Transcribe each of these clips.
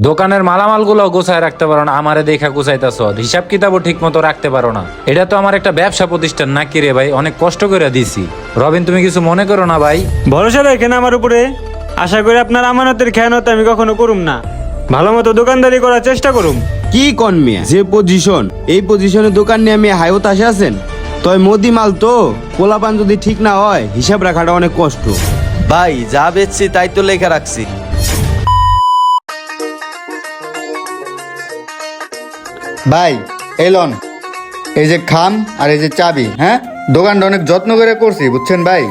দোকানের মালামাল গুলো গোছায় রাখতে পারো না, আমারে দেখা গোছাইতেছ, হিসাব কিতাবও ঠিক মতো রাখতে পারো না। এটা তো আমার একটা ব্যবসা প্রতিষ্ঠান নাকি রে ভাই, অনেক কষ্ট করে দিছি। রবিন তুমি কিছু মনে করো না ভাই। ভরসা রাখেন আমার উপরে, আশা করি আপনার আমানতের খেয়ানত আমি কখনো করুম না, ভালো মতো দোকানদারি করার চেষ্টা করুম। কি কন মিয়া, যে পজিশন এই পজিশনে দোকান নিয়ে আমি হাইওত আসে আছেন, তয় মোদি মাল তো পোলাপান যদি ঠিক না হয় হিসাব রাখাটা অনেক কষ্ট। ভাই যা বেচছি তাই তো লেখা রাখছি। ভাই এলন, এই যে খাম আর এই যে চাবি, হ্যাঁ দোকানটা অনেক যত্ন করে করছি বুঝছেন ভাই।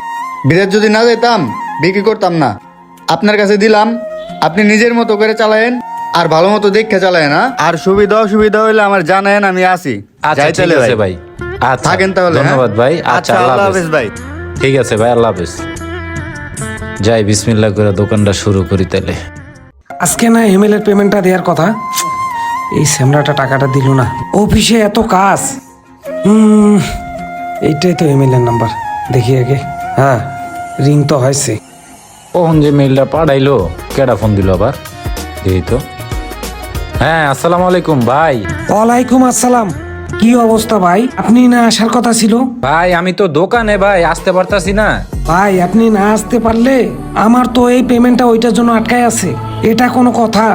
বিদেশ যদি না যেতাম বিক্রি করতাম না, আপনার কাছে দিলাম, আপনি নিজের মতো করে চালায়েন আর ভালো মতো দেখে চালায়েন। আর সুবিধা অসুবিধা হইলে আমার জানায়েন, আমি আসি। আচ্ছা যাই ঠিক তাহলে আছে ভাই। আচ্ছা থাকেন তাহলে, হ্যাঁ? ধন্যবাদ ভাই। আচ্ছা আল্লাহ হাফেজ ভাই। ঠিক আছে ভাই, আল্লাহ হাফেজ। যাই বিসমিল্লাহ করে দোকানটা শুরু করি তাহলে। আজকে না এমএল এর পেমেন্টটা দেওয়ার কথা, এই স্যামরাটা টাকাটা দিল না। অফিসে এত কাজ। এইটাই তো এমএল এর নাম্বার, দেখি আগে। হ্যাঁ, রিং তো হয়েছে। কখন যে মেইলটা পাঠাইলো, কেডা ফোন দিল আবার, দেখি তো। হ্যাঁ আসসালামু আলাইকুম ভাই। ওয়ালাইকুম আসসালাম। কি অবস্থা ভাই? আপনি না আসার কথা ছিল। ভাই আমি তো দোকানে ভাই, আসতে পারতাছি না। ভাই আপনি না আসতে পারলে আমার তো এই পেমেন্টটা ওইটার জন্য আটকায় আছে। এটা কোনো কথা?